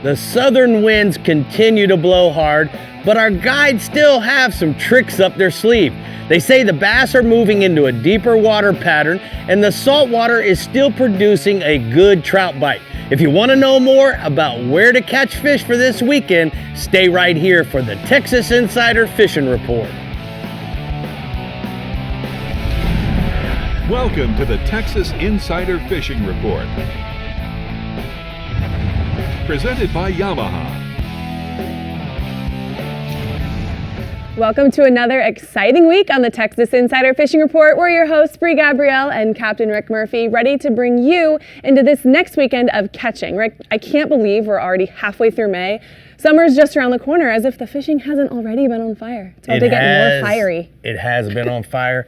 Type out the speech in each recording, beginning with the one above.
The southern winds continue to blow hard, but our guides still have some tricks up their sleeve. They say the bass are moving into a deeper water pattern and the salt water is still producing a good trout bite. If you want to know more about where to catch fish for this weekend, stay right here for the Texas Insider Fishing Report. Welcome to the Texas Insider Fishing Report. Presented by Yamaha. Welcome to another exciting week on the Texas Insider Fishing Report. We're your hosts, Brie Gabrielle and Captain Rick Murphy, ready to bring you into this next weekend of catching. Rick, I can't believe we're already halfway through May. Summer's just around the corner, as if the fishing hasn't already been on fire. It's about to get more fiery. It has been on fire.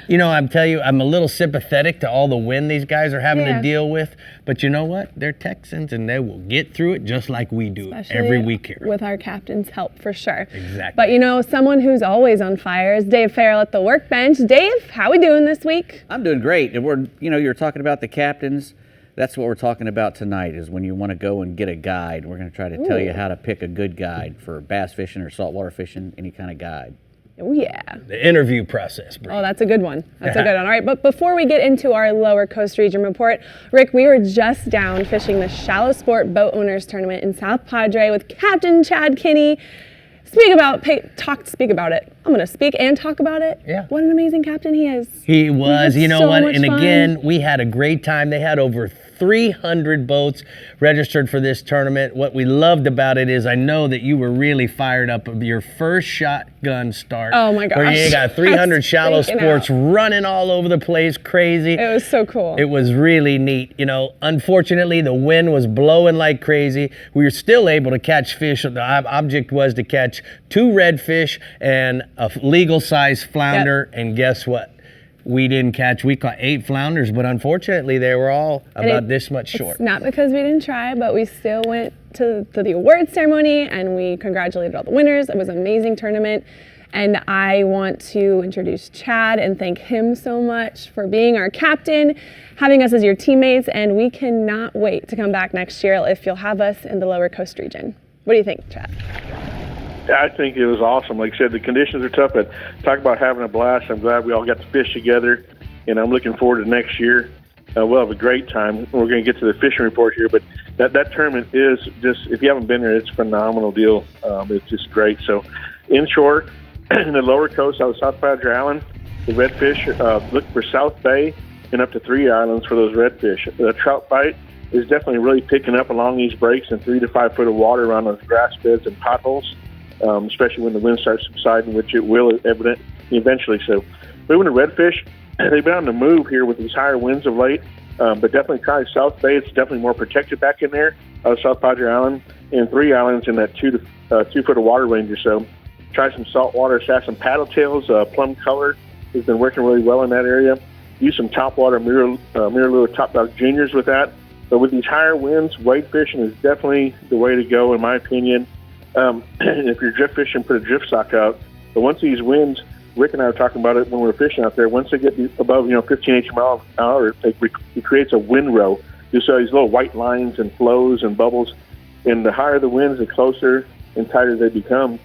You know, I'm telling you, I'm a little sympathetic to all the wind these guys are having to deal with. But you know what? They're Texans, and they will get through it just like we do every week here. With our captain's help, for sure. Exactly. But you know, someone who's always on fire is Dave Farrell at the workbench. Dave, how we doing this week? I'm doing great. And you're talking about the captains. That's what we're talking about tonight, is when you want to go and get a guide. We're going to try to tell you how to pick a good guide for bass fishing or saltwater fishing, any kind of guide. Oh, yeah. The interview process, Brie. Oh, that's a good one. That's a good one. All right, but before we get into our lower coast region report, Rick, we were just down fishing the Shallow Sport Boat Owners Tournament in South Padre with Captain Chad Kinney. Speak about it. I'm going to speak and talk about it. Yeah. What an amazing captain he is. He was. You know so what? much And fun. again, we had a great time. They had over 300 boats registered for this tournament. What we loved about it is I know that you were really fired up of your first shotgun start. Oh my gosh. Where you got 300 Shallow Sports running all over the place, crazy. It was so cool. It was really neat. You know, unfortunately, the wind was blowing like crazy. We were still able to catch fish. The object was to catch 2 redfish and a legal size flounder. Yep. And guess what? We didn't catch. We caught 8 flounders, but unfortunately, they were all about this much short. It's not because we didn't try, but we still went to the awards ceremony and we congratulated all the winners. It was an amazing tournament. And I want to introduce Chad and thank him so much for being our captain, having us as your teammates, and we cannot wait to come back next year if you'll have us in the lower coast region. What do you think, Chad? I think it was awesome. Like I said, the conditions are tough, but talk about having a blast. I'm glad we all got to fish together, and I'm looking forward to next year. We'll have a great time. We're going to get to the fishing report here, but that tournament is just, if you haven't been there, it's a phenomenal deal. It's just great. So inshore, in the lower coast, out of South Padre Island, the redfish, look for South Bay and up to 3 islands for those redfish. The trout bite is definitely really picking up along these breaks and 3 to 5 foot of water around those grass beds and potholes. Especially when the wind starts subsiding, which it will eventually. So moving to redfish, they've been on the move here with these higher winds of late, but definitely try South Bay. It's definitely more protected back in there, South Padre Island, and 3 islands in that 2 foot of water range or so. Try some saltwater, some paddle tails, plum color has been working really well in that area. Use some topwater mirror lure top dog juniors with that. But with these higher winds, wade fishing is definitely the way to go, in my opinion. If you're drift fishing, put a drift sock out. But once these winds, Rick and I were talking about it when we were fishing out there, once they get above 15, 18 miles an hour, it creates a wind row. You saw these little white lines and flows and bubbles. And the higher the winds, the closer and tighter they become.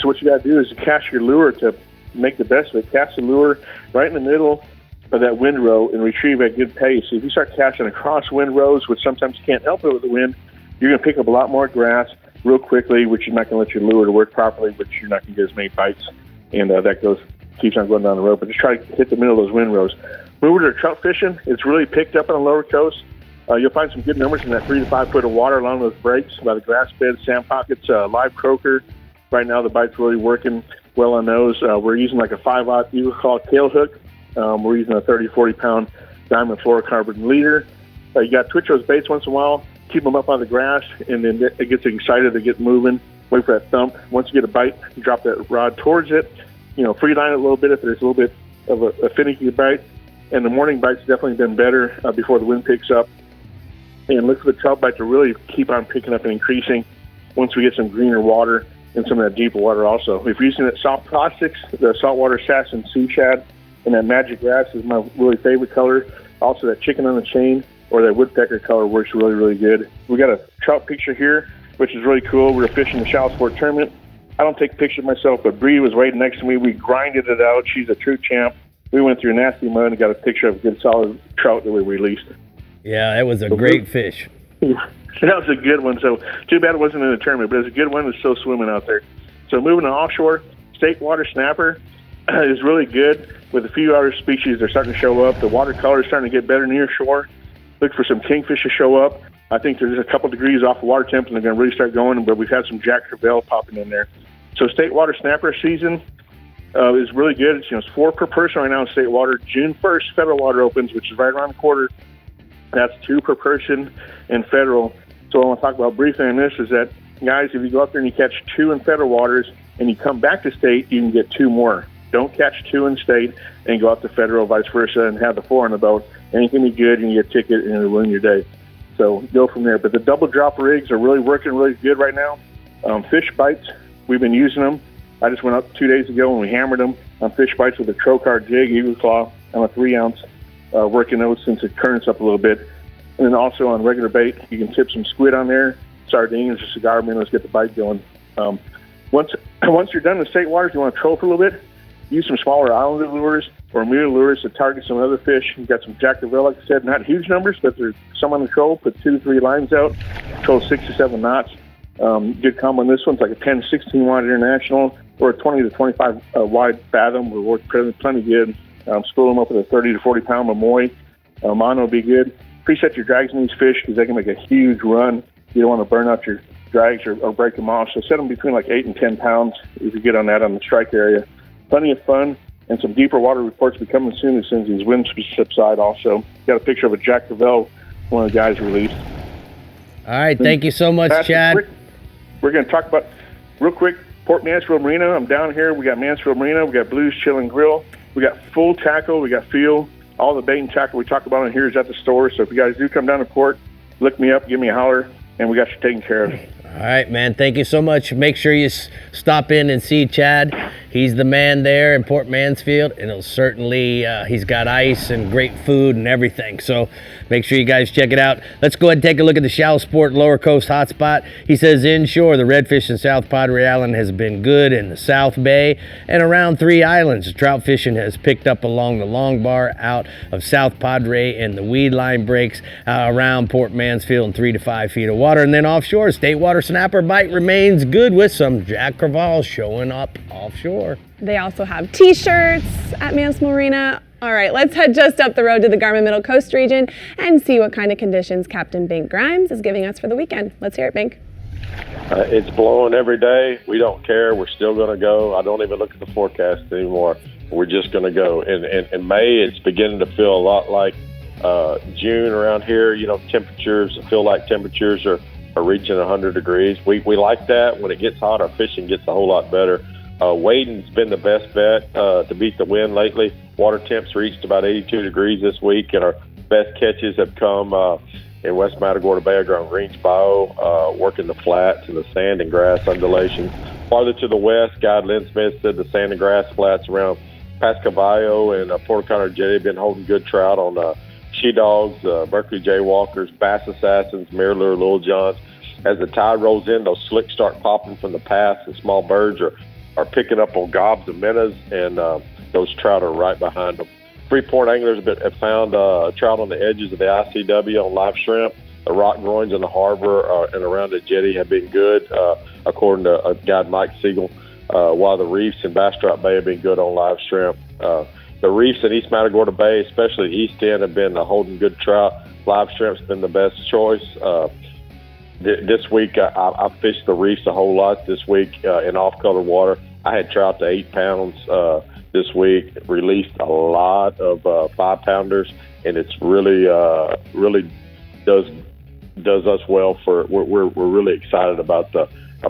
So what you got to do is to cast your lure to make the best of it. Cast the lure right in the middle of that wind row and retrieve at good pace. If you start casting across wind rows, which sometimes you can't help it with the wind, you're going to pick up a lot more grass real quickly, which is not going to let your lure to work properly, which you're not going to get as many bites, and that keeps on going down the road. But just try to hit the middle of those wind rows. Move to trout fishing. It's really picked up on the lower coast. You'll find some good numbers in that 3 to 5 foot of water along those breaks by the grass beds, sand pockets, live croaker. Right now, the bite's really working well on those. We're using like a 5/0 Eagle Claw tail hook. We're using a 30, 40-pound diamond fluorocarbon leader. You got to twitch those baits once in a while. Keep them up on the grass, and then it gets excited to get moving. Wait for that thump. Once you get a bite, drop that rod towards it. Free line it a little bit if there's a little bit of a finicky bite. And the morning bite's definitely been better before the wind picks up. And look for the trout bite to really keep on picking up and increasing once we get some greener water and some of that deeper water also. If you're using that soft plastics, the saltwater sass and sea shad, and that magic grass is my really favorite color. Also that chicken on the chain or that woodpecker color works really, really good. We got a trout picture here, which is really cool. We were fishing the Shallow Sport tournament. I don't take pictures myself, but Brie was waiting next to me. We grinded it out. She's a true champ. We went through nasty mud and got a picture of a good solid trout that we released. Yeah, that was a great fish. That was a good one. So too bad it wasn't in the tournament, but it was a good one. It's still swimming out there. So moving to offshore, state water snapper is really good. With a few other species, they're starting to show up. The watercolor is starting to get better near shore. Look for some kingfish to show up. I think there's a couple degrees off of water temp, and they're going to really start going, but we've had some Jack Crevalle popping in there. So state water snapper season is really good. It's 4 per person right now in state water. June 1st, federal water opens, which is right around the corner. That's 2 per person in federal. So what I want to talk about briefly on this is that, guys, if you go up there and you catch 2 in federal waters and you come back to state, you can get 2 more. Don't catch 2 in state and go up to federal, vice versa, and have the 4 on the boat. Anything be good, and you get a ticket, and it'll ruin your day. So go from there. But the double drop rigs are really working really good right now. FISHBITES, we've been using them. I just went up 2 days ago and we hammered them on FISHBITES with a Trocar jig, Eagle Claw, on a 3-ounce, working those since the current's up a little bit. And then also on regular bait, you can tip some squid on there, sardines, or cigar minnows, get the bite going. Once you're done in state waters, you want to troll for a little bit, use some smaller island lures or mule lures to target some other fish. You've got some Jack Crevalle, like I said, not huge numbers, but there's some on the troll. Put 2 to 3 lines out, troll 6 to 7 knots. Good combo on this one. It's like a 10-16 wide international or a 20 to 25 wide fathom. Will work plenty good. Spool them up with a 30 to 40 pound Mamoy. Mono will be good. Preset your drags in these fish because they can make a huge run. You don't want to burn out your drags or break them off. So set them between like 8 and 10 pounds if you get on that on the strike area. Plenty of fun, and some deeper water reports will be coming soon as these winds subside also. Got a picture of a Jack Crevalle, one of the guys released. All right, thank you so much, Chad. We're going to talk about, real quick, Port Mansfield Marina. I'm down here. We got Mansfield Marina. We got Blues Chill and Grill. We got full tackle. We got fuel. All the bait and tackle we talk about in here is at the store. So if you guys do come down to port, look me up, give me a holler, and we got you taken care of. All right, man. Thank you so much. Make sure you stop in and see Chad. He's the man there in Port Mansfield, and he'll certainly, he's got ice and great food and everything. So make sure you guys check it out. Let's go ahead and take a look at the Shallow Sport Lower Coast hotspot. He says inshore, the redfish in South Padre Island has been good in the South Bay and around 3 islands. Trout fishing has picked up along the long bar out of South Padre, and the weed line breaks around Port Mansfield in 3 to 5 feet of water. And then offshore, state water snapper bite remains good with some Jack Crevalle showing up offshore. They also have t-shirts at Mansfield Marina. All right, let's head just up the road to the GARMIN Middle Coast region and see what kind of conditions Captain Bink Grimes is giving us for the weekend. Let's hear it, Bink. It's blowing every day. We don't care. We're still going to go. I don't even look at the forecast anymore. We're just going to go. In May, it's beginning to feel a lot like June around here. Temperatures feel like temperatures are reaching 100 degrees. We like that. When it gets hot, our fishing gets a whole lot better. Wading's been the best bet to beat the wind lately. Water temps reached about 82 degrees this week, and our best catches have come in West Matagorda Bay or on Greens Bayou, working the flats and the sand and grass undulations. Farther to the west, Guide Lynn Smith said the sand and grass flats around Pascavallo and Port Connor Jetty have been holding good trout on she-dogs, Berkeley Jaywalkers, Bass Assassins, Mirror Lure, Little Johns. As the tide rolls in, those slicks start popping from the pass, and small birds are picking up on gobs and minnows, and those trout are right behind them. Freeport anglers have found trout on the edges of the ICW on live shrimp. The rock groins in the harbor and around the jetty have been good, according to guide Mike Siegel, while the reefs in Bass Trout Bay have been good on live shrimp. The reefs in East Matagorda Bay, especially the East End, have been holding good trout. Live shrimp's been the best choice. This week, I fished the reefs a whole lot this week in off-color water. I had trout to 8 pounds this week, released a lot of 5-pounders, and it's really does us well. We're really excited about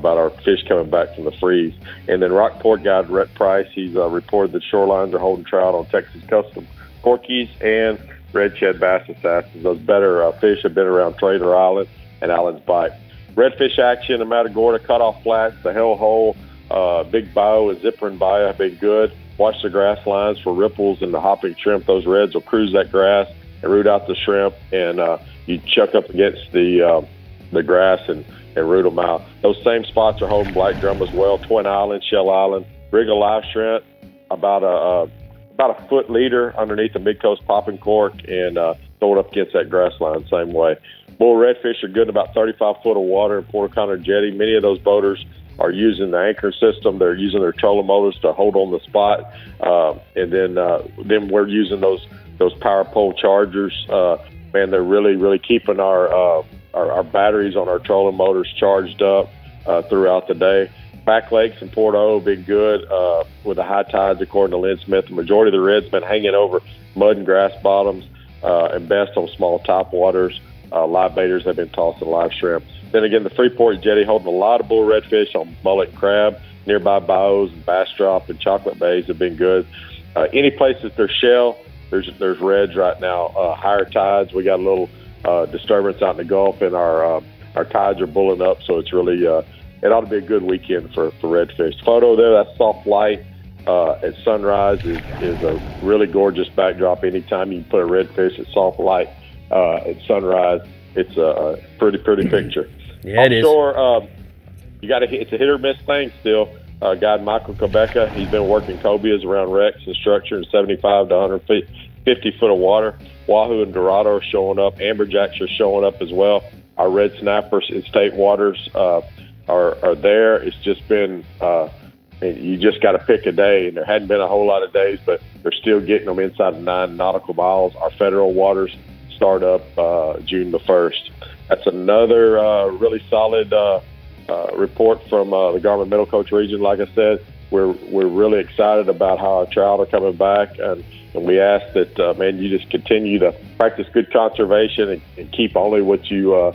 our fish coming back from the freeze. And then Rockport guide Rhett Price, he's reported that shorelines are holding trout on Texas Custom Corkies and Red Shed Bass Assassins. Those better fish have been around Trader Island and Allen's Bite. Redfish action in Matagorda, Cutoff Flats, the Hell Hole, Big Bayou and Zipper and Bayou have been good. Watch the grass lines for ripples and the hopping shrimp. Those reds will cruise that grass and root out the shrimp, and you chuck up against the grass and root them out. Those same spots are holding black drum as well. Twin Island, Shell Island, rig a live shrimp about a foot leader underneath the mid-coast popping cork, and throw it up against that grass line same way. Bull redfish are good in about 35 foot of water in Port O'Connor jetty. Many of those boaters are using the anchor system. They're using their trolling motors to hold on the spot, and then we're using those POWERPOLE chargers. Man, they're really keeping our batteries on our trolling motors charged up throughout the day. Back lakes in Port O have been good with the high tides, according to Lynn Smith. The majority of the red's been hanging over mud and grass bottoms, and best on small top waters. Live baiters have been tossing live shrimp. Then again, the Freeport jetty holding a lot of bull redfish on mullet and crab. Nearby bayous and bass drop and chocolate bays have been good. Any place that there's shell, there's reds right now. Higher tides, we got a little disturbance out in the Gulf, and our tides are bulling up, so it's really it ought to be a good weekend for redfish. Photo there, that soft light at sunrise is a really gorgeous backdrop. Anytime you can put a redfish at soft light at sunrise, it's a pretty picture. Yeah, it is. Offshore, it's a hit or miss thing still. Guide Michael Quebeca, he's been working cobias around wrecks and structure in 75 to 150 foot of water. Wahoo and Dorado are showing up. Amberjacks are showing up as well. Our red snappers in state waters are there. It's just been you just got to pick a day, and there hadn't been a whole lot of days, but they're still getting them inside of 9 nautical miles. Our federal waters start up June the 1st. That's another really solid report from the GARMIN Middle Coast region. Like I said, we're really excited about how our trout are coming back, and we ask that, man, you just continue to practice good conservation and keep only what you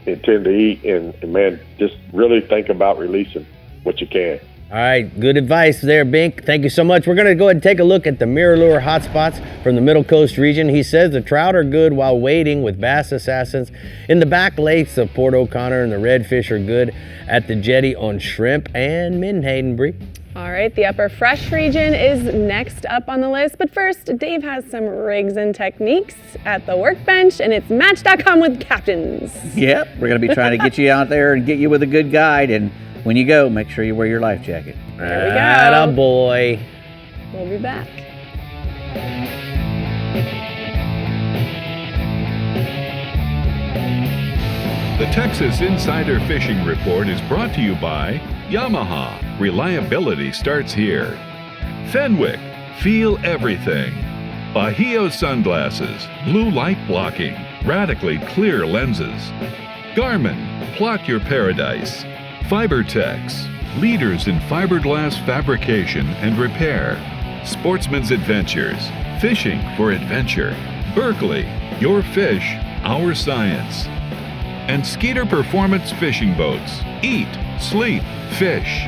intend to eat, and man, just really think about releasing what you can. All right, good advice there, Bink. Thank you so much. We're going to go ahead and take a look at the mirror lure hotspots from the Middle Coast region. He says the trout are good while waiting with bass assassins in the back lakes of Port O'Connor, and the redfish are good at the jetty on shrimp and menhaden, Brie. All right, the Upper Fresh region is next up on the list. But first, Dave has some rigs and techniques at the workbench, and it's Match.com with captains. Yep, we're going to be trying to get you out there and get you with a good guide. And when you go, make sure you wear your life jacket. There we go. Attaboy. We'll be back. The Texas Insider Fishing Report is brought to you by Yamaha. Reliability starts here. Fenwick. Feel everything. Bahio Sunglasses. Blue light blocking. Radically clear lenses. Garmin. Plot your paradise. FiberTex. Leaders in fiberglass fabrication and repair. Sportsman's Adventures. Fishing for adventure. Berkeley. Your fish, our science. And Skeeter Performance Fishing Boats. Eat, sleep, fish.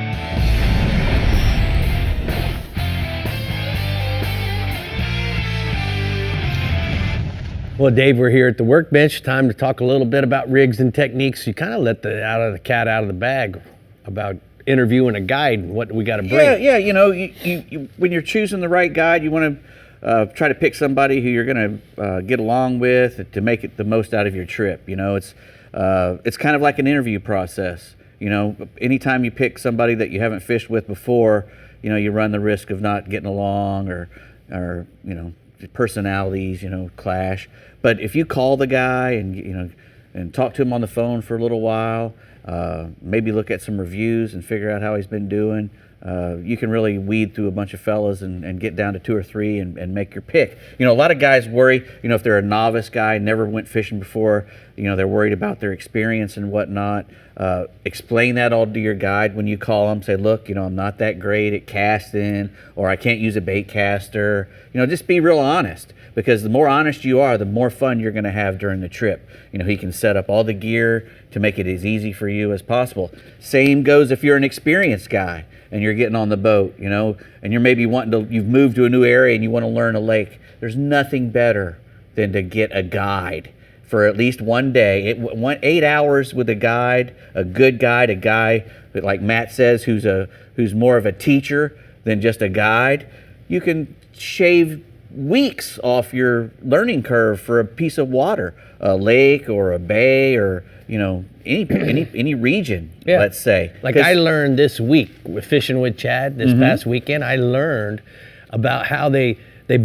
Well, Dave, we're here at the workbench. Time to talk a little bit about rigs and techniques. You kind of let the cat out of the bag about interviewing a guide and what we got to bring. Yeah. You know, you when you're choosing the right guide, you want to try to pick somebody who you're going to get along with to make it the most out of your trip. You know, it's kind of like an interview process. You know, anytime you pick somebody that you haven't fished with before, you know, you run the risk of not getting along or you know, personalities, you know, clash. But if you call the guy and talk to him on the phone for a little while, maybe look at some reviews and figure out how he's been doing, you can really weed through a bunch of fellas and get down to 2 or 3 and make your pick. You know, a lot of guys worry, you know, if they're a novice guy, never went fishing before, you know, they're worried about their experience and whatnot. Explain that all to your guide when you call them. Say, look, you know, I'm not that great at casting, or I can't use a bait caster. You know, just be real honest, because the more honest you are, the more fun you're going to have during the trip. You know, he can set up all the gear to make it as easy for you as possible. Same goes if you're an experienced guy and you're getting on the boat, you know, and you're maybe you've moved to a new area and you want to learn a lake. There's nothing better than to get a guide for at least one day. 8 hours with a guide, a good guide, a guy that, like Matt says, who's more of a teacher than just a guide. You can shave weeks off your learning curve for a piece of water, a lake or a bay or, you know, any region, let's say. Like I learned this week with fishing with Chad this past weekend, I learned about how they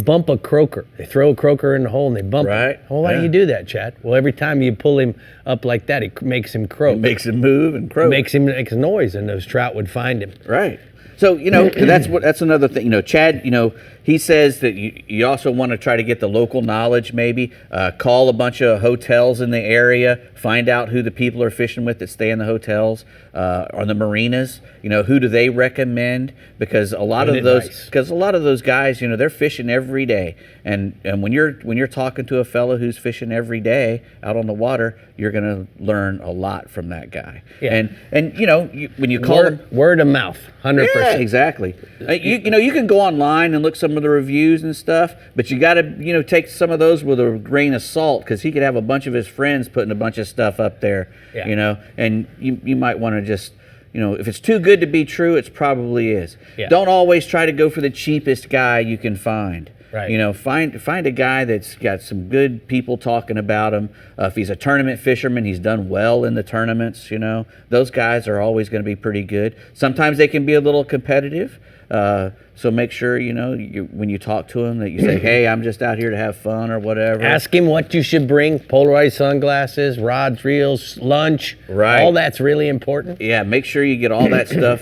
bump a croaker. They throw a croaker in the hole and they bump it. Well, why do you do that, Chad? Well, every time you pull him up like that, it makes him croak. It makes him move and croak. Makes noise, and those trout would find him. Right. So, you know, that's another thing. You know, Chad, you know, he says that you also want to try to get the local knowledge, maybe call a bunch of hotels in the area, find out who the people are fishing with that stay in the hotels or the marinas. You know, who do they recommend? Because a lot of those guys, you know, they're fishing every day, and when you're talking to a fellow who's fishing every day out on the water, you're going to learn a lot from that guy. Yeah. And you know, when you call him, word of mouth, 100%. Yeah, exactly. You know, you can go online and look some of the reviews and stuff, but you got to, you know, take some of those with a grain of salt, because he could have a bunch of his friends putting a bunch of stuff up there, you know, and you might want to just, you know, if it's too good to be true, it probably is. Yeah. Don't always try to go for the cheapest guy you can find. Right. You know, find a guy that's got some good people talking about him. If he's a tournament fisherman, he's done well in the tournaments, you know. Those guys are always going to be pretty good. Sometimes they can be a little competitive. So make sure, you know, when you talk to him that you say, hey, I'm just out here to have fun or whatever. Ask him what you should bring, polarized sunglasses, rods, reels, lunch. Right. All that's really important. Yeah, make sure you get all that stuff,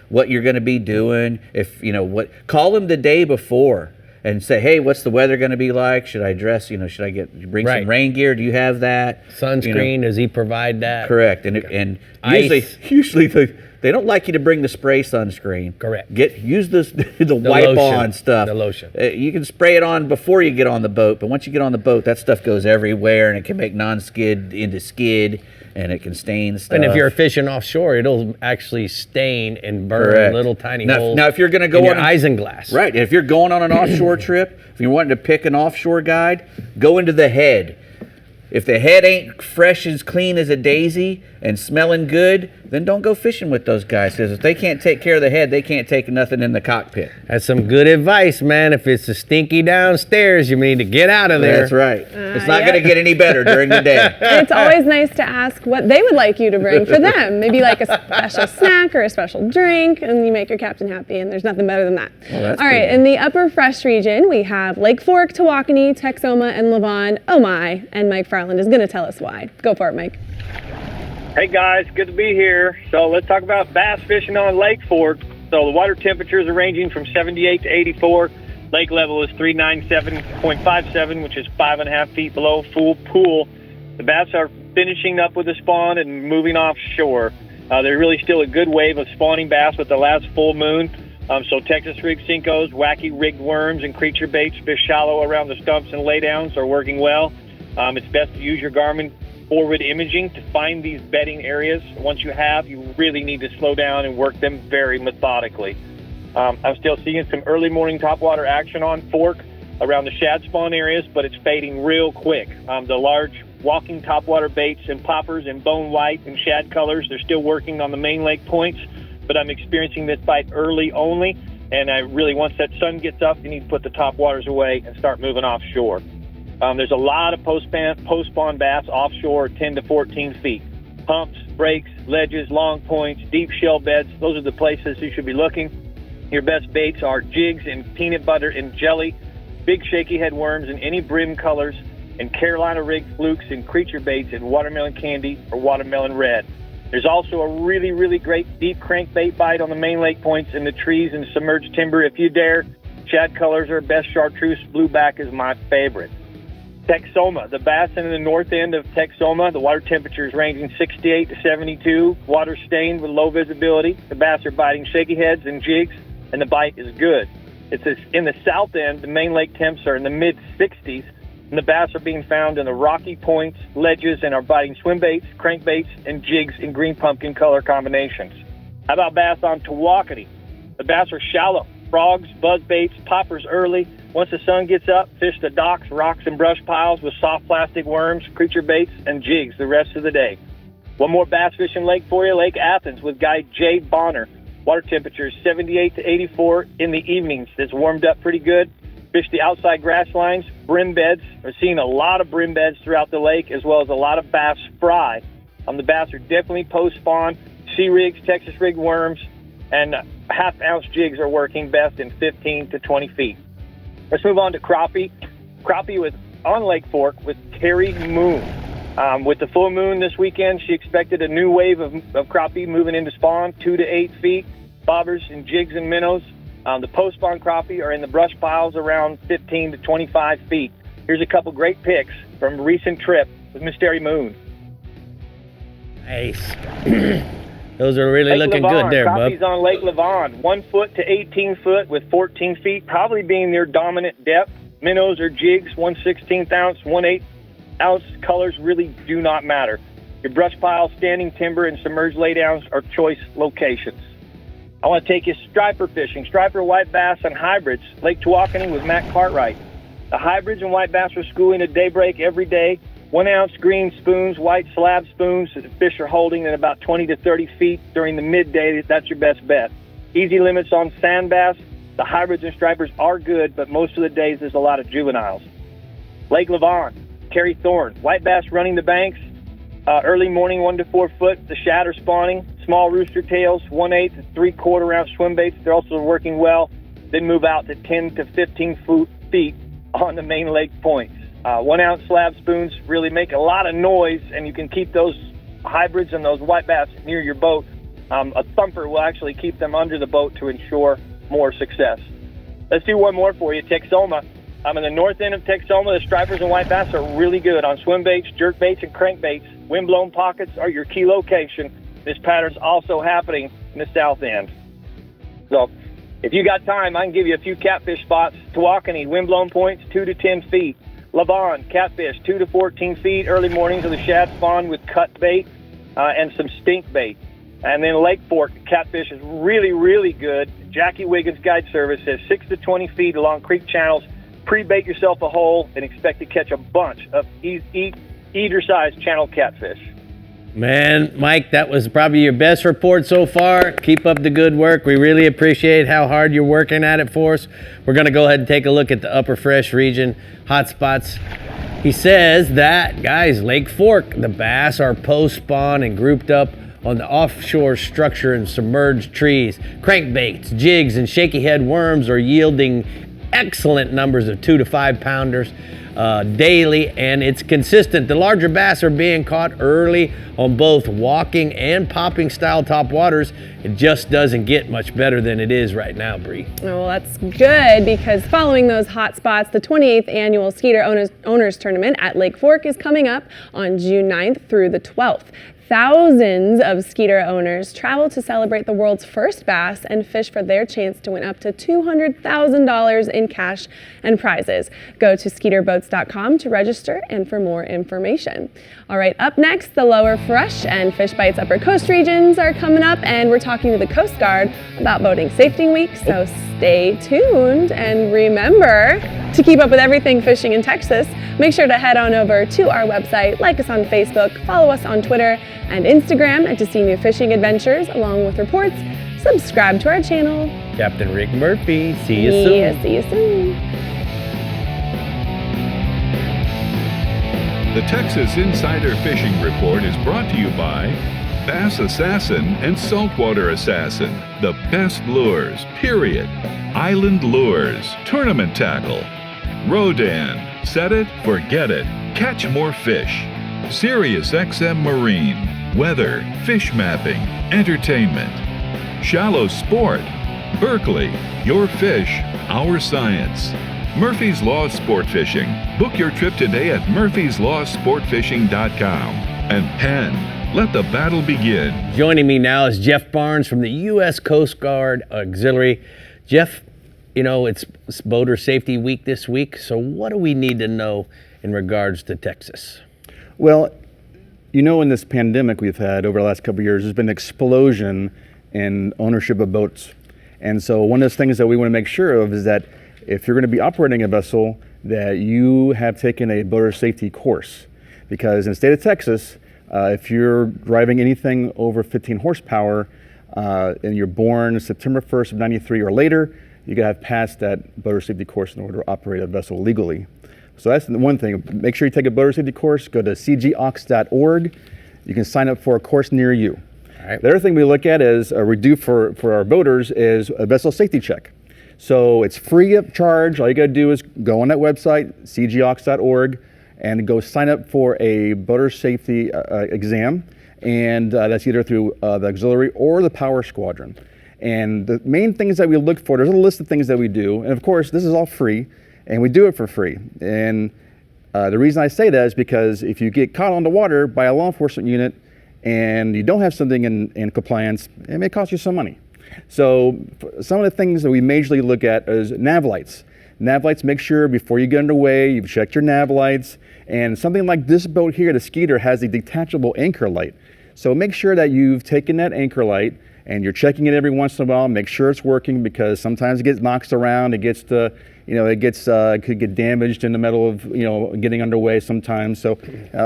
what you're going to be doing. If, you know, call him the day before and say, hey, what's the weather going to be like? Should I dress, you know, should I bring some rain gear? Do you have that? Sunscreen, you know, does he provide that? Correct. And usually they don't like you to bring the spray sunscreen. Correct. Use the wipe-on stuff. The lotion. You can spray it on before you get on the boat, but once you get on the boat, that stuff goes everywhere, and it can make non-skid into skid, and it can stain stuff. And if you're fishing offshore, it'll actually stain and burn little tiny holes. Now, if you're going to go on your isinglass. Right. And if you're going on an offshore trip, if you're wanting to pick an offshore guide, go into the head. If the head ain't fresh as clean as a daisy and smelling good, then don't go fishing with those guys. Because if they can't take care of the head, they can't take nothing in the cockpit. That's some good advice, man. If it's a stinky downstairs, you need to get out of there. That's right. It's not going to get any better during the day. It's always nice to ask what they would like you to bring for them. Maybe like a special snack or a special drink, and you make your captain happy, and there's nothing better than that. Well, all right, in the Upper Fresh region, we have Lake Fork, Tawakoni, Texoma, and Levon. Oh my, and Mike Farland is going to tell us why. Go for it, Mike. Hey guys, good to be here. So let's talk about bass fishing on Lake Fork. So the water temperatures are ranging from 78 to 84. Lake level is 397.57, which is 5.5 feet below full pool. The bass are finishing up with the spawn and moving offshore. There's really still a good wave of spawning bass with the last full moon. So Texas rig Cincos, wacky rigged worms, and creature baits fish shallow around the stumps and laydowns are working well. It's best to use your GARMIN forward imaging to find these bedding areas. Once you have, you really need to slow down and work them very methodically. I'm still seeing some early morning topwater action on Fork around the shad spawn areas, but it's fading real quick. The large walking topwater baits and poppers in bone white and shad colors, they're still working on the main lake points, but I'm experiencing this bite early only, and I really, once that sun gets up, you need to put the top waters away and start moving offshore. There's a lot of post-spawn bass offshore, 10 to 14 feet. Humps, breaks, ledges, long points, deep shell beds, those are the places you should be looking. Your best baits are jigs and peanut butter and jelly, big shaky head worms in any brim colors, and Carolina rig flukes and creature baits in watermelon candy or watermelon red. There's also a really, really great deep crankbait bite on the main lake points in the trees and submerged timber if you dare. Shad colors are best. Chartreuse blueback is my favorite. Texoma, the bass in the north end of Texoma, the water temperature is ranging 68 to 72, water stained with low visibility. The bass are biting shaky heads and jigs, and the bite is good. In the south end, the main lake temps are in the mid-60s, and the bass are being found in the rocky points, ledges, and are biting swim baits, crankbaits, and jigs in green pumpkin color combinations. How about bass on Tawakoni? The bass are shallow. Frogs, buzz baits, poppers early. Once the sun gets up, fish the docks, rocks, and brush piles with soft plastic worms, creature baits, and jigs the rest of the day. One more bass fishing lake for you, Lake Athens with guide Jay Bonner. Water temperature is 78 to 84 in the evenings. It's warmed up pretty good. Fish the outside grass lines, brim beds. We're seeing a lot of brim beds throughout the lake, as well as a lot of bass fry. The bass are definitely post-spawn. Sea rigs, Texas rig worms, and half-ounce jigs are working best in 15 to 20 feet. Let's move on to crappie. Crappie was on Lake Fork with Terry Moon. With the full moon this weekend, she expected a new wave of crappie moving into spawn, 2 to 8 feet. Bobbers and jigs and minnows. The post-spawn crappie are in the brush piles around 15 to 25 feet. Here's a couple great picks from a recent trip with Miss Terry Moon. Nice. Those are really Lake looking Levon, good there, Crappie's bub. on Lake Levon, 1 foot to 18 foot with 14 feet, probably being their dominant depth. Minnows or jigs, 1/16 ounce, 1/8 ounce colors really do not matter. Your brush pile, standing timber, and submerged laydowns are choice locations. I want to take you striper fishing. Striper white bass and hybrids. Lake Tawakoni with Matt Cartwright. The hybrids and white bass are schooling at daybreak every day. 1 ounce green spoons, white slab spoons that the fish are holding at about 20 to 30 feet during the midday. That's your best bet. Easy limits on sand bass. The hybrids and stripers are good, but most of the days there's a lot of juveniles. Lake Levon, Terry Thorne. White bass running the banks. Early morning, 1 to 4 foot. The shad are spawning. Small rooster tails, 1/8 to 3/4 ounce swim baits. They're also working well. Then move out to 10 to 15 feet on the main lake points. 1 ounce slab spoons really make a lot of noise, and you can keep those hybrids and those white bass near your boat. A thumper will actually keep them under the boat to ensure more success. Let's do one more for you. Texoma. In the north end of Texoma, the stripers and white bass are really good on swim baits, jerk baits, and crank baits. Wind-blown pockets are your key location. This pattern's also happening in the south end. So if you got time, I can give you a few catfish spots. Tawakoni, wind-blown points, 2 to 10 feet. Levon, catfish, 2 to 14 feet. Early mornings of the shad spawn with cut bait and some stink bait. And then Lake Fork, catfish is really, really good. Jackie Wiggins Guide Service says 6 to 20 feet along creek channels. Pre-bait yourself a hole and expect to catch a bunch of eater-sized channel catfish. Man, Mike, that was probably your best report so far. Keep up the good work. We really appreciate how hard you're working at it for us. We're going to go ahead and take a look at the Upper Fresh region hotspots. He says that, guys, Lake Fork, the bass are post-spawn and grouped up on the offshore structure and submerged trees. Crankbaits, jigs, and shaky head worms are yielding excellent numbers of 2 to 5 pounders daily, and it's consistent. The larger bass are being caught early on both walking and popping style top waters. It just doesn't get much better than it is right now, Brie. Oh, well, that's good, because following those hot spots, the 28th annual Skeeter Owners Tournament at Lake Fork is coming up on June 9th through the 12th. Thousands of Skeeter owners travel to celebrate the world's first bass and fish for their chance to win up to $200,000 in cash and prizes. Go to skeeterboats.com to register and for more information. All right, up next, the Lower Fresh and FishBites Upper Coast regions are coming up, and we're talking to the Coast Guard about Boating Safety Week, so stay tuned. And remember, to keep up with everything fishing in Texas, make sure to head on over to our website, like us on Facebook, follow us on Twitter and Instagram, and to see new fishing adventures along with reports, subscribe to our channel. Captain Rick Murphy, see you soon. Yeah, see you soon. The Texas Insider Fishing Report is brought to you by Bass Assassin and Saltwater Assassin, the best lures, period. Island Lures, Tournament Tackle. Rodan, set it, forget it, catch more fish. Sirius XM Marine, weather, fish mapping, entertainment. Shallow Sport, Berkeley, your fish, our science. Murphy's Law Sport Fishing. Book your trip today at murphyslawsportfishing.com. And Penn, let the battle begin. Joining me now is Jeff Barnes from the U.S. Coast Guard Auxiliary. Jeff, you know, it's Boater Safety Week this week, so what do we need to know in regards to Texas? Well, you know, in this pandemic we've had over the last couple of years, there's been an explosion in ownership of boats. And so one of those things that we want to make sure of is that if you're going to be operating a vessel, that you have taken a boater safety course. Because in the state of Texas, if you're driving anything over 15 horsepower and you're born September 1st of '93 or later, you gotta have passed that boater safety course in order to operate a vessel legally. So that's the one thing. Make sure you take a boater safety course. Go to cgox.org. You can sign up for a course near you. All right. The other thing we look at is, we do for our boaters, is a vessel safety check. So it's free of charge. All you gotta do is go on that website, cgox.org, and go sign up for a boater safety exam. And that's either through the auxiliary or the power squadron. And the main things that we look for, there's a list of things that we do. And of course, this is all free, and we do it for free. And the reason I say that is because if you get caught on the water by a law enforcement unit and you don't have something in compliance, it may cost you some money. So some of the things that we majorly look at is nav lights. Nav lights, make sure before you get underway, you've checked your nav lights. And something like this boat here, the Skeeter, has a detachable anchor light. So make sure that you've taken that anchor light and you're checking it every once in a while. Make sure it's working, because sometimes it gets knocked around. It gets to, it could get damaged in the middle of, getting underway sometimes. So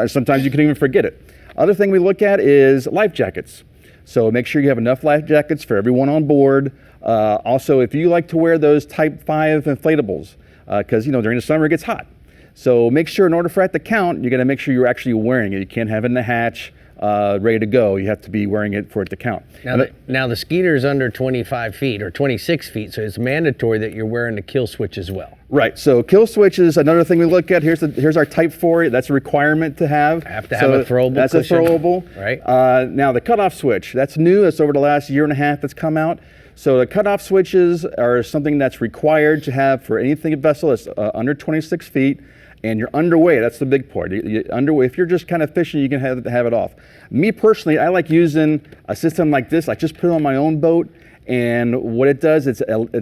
sometimes you can even forget it. Other thing we look at is life jackets. So make sure you have enough life jackets for everyone on board. Also, if you like to wear those Type 5 inflatables, because during the summer it gets hot. So make sure, in order for that to count, you got to make sure you're actually wearing it. You can't have it in the hatch, ready to go. You have to be wearing it for it to count. Now the Skeeter is under 25 feet or 26 feet, so it's mandatory that you're wearing the kill switch as well. Right. So kill switch is another thing we look at. Here's our Type 4. That's a requirement to have. Have to have a throwable. That's cushion. a throwable. Right. Now the cutoff switch. That's new. That's over the last year and a half that's come out. So the cutoff switches are something that's required to have for anything vessel that's under 26 feet. And you're underway. That's the big part. You're underway. If you're just kind of fishing, you can have it off. Me personally, I like using a system like this. I just put it on my own boat, and what it does, it's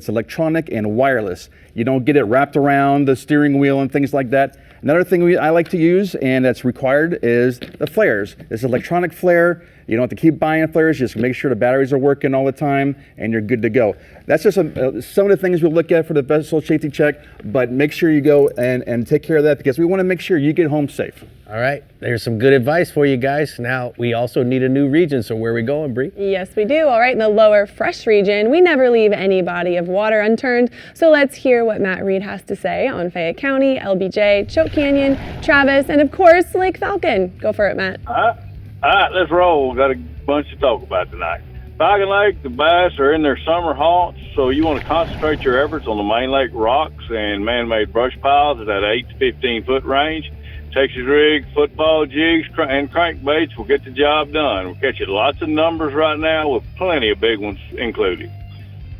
electronic and wireless. You don't get it wrapped around the steering wheel and things like that. Another thing I like to use, and that's required, is the flares. It's an electronic flare. You don't have to keep buying flares. Just make sure the batteries are working all the time, and you're good to go. That's just some of the things we look at for the vessel safety check, but make sure you go and take care of that, because we want to make sure you get home safe. All right, there's some good advice for you guys. Now, we also need a new region, so where are we going, Brie? Yes, we do. All right, in the lower fresh region, we never leave any body of water unturned. So let's hear what Matt Reed has to say on Fayette County, LBJ, Choke Canyon, Travis, and of course, Lake Falcon. Go for it, Matt. All right, let's roll. Got a bunch to talk about tonight. Falcon Lake, the bass are in their summer haunts, so you want to concentrate your efforts on the main lake rocks and man-made brush piles at that 8 to 15 foot range. Texas rig, football jigs, and crankbaits will get the job done. We're catching lots of numbers right now with plenty of big ones included.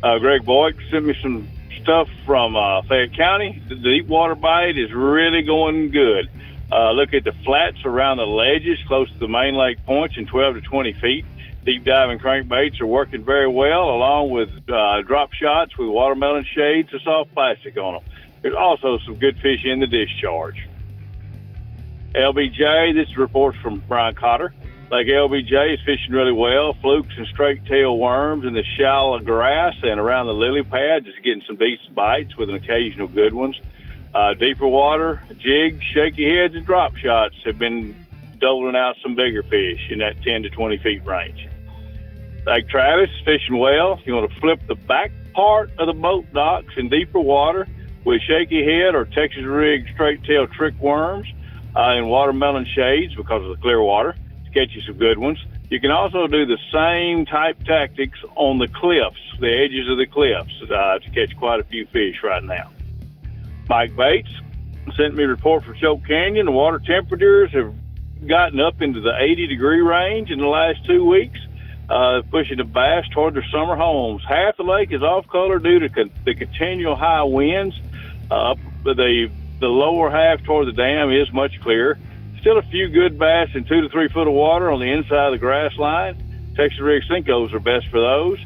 Greg Boyd sent me some stuff from Fayette County. The deep water bite is really going good. Look at the flats around the ledges close to the main lake points in 12 to 20 feet. Deep diving crankbaits are working very well, along with drop shots with watermelon shades or soft plastic on them. There's also some good fish in the discharge. LBJ, this is reports from Brian Cotter. Lake LBJ is fishing really well. Flukes and straight tail worms in the shallow grass and around the lily pads is getting some decent bites with an occasional good ones. Deeper water, jigs, shaky heads, and drop shots have been doling out some bigger fish in that 10 to 20 feet range. Lake Travis is fishing well. You want to flip the back part of the boat docks in deeper water with shaky head or Texas rig straight tail trick worms and watermelon shades because of the clear water to catch you some good ones. You can also do the same type tactics on the cliffs, the edges of the cliffs, to catch quite a few fish right now. Mike Bates sent me a report from Choke Canyon. The water temperatures have gotten up into the 80-degree range in the last 2 weeks, pushing the bass toward their summer homes. Half the lake is off color due to the continual high winds. The lower half toward the dam is much clearer. Still a few good bass in 2 to 3 foot of water on the inside of the grass line. Texas rig Cincos are best for those.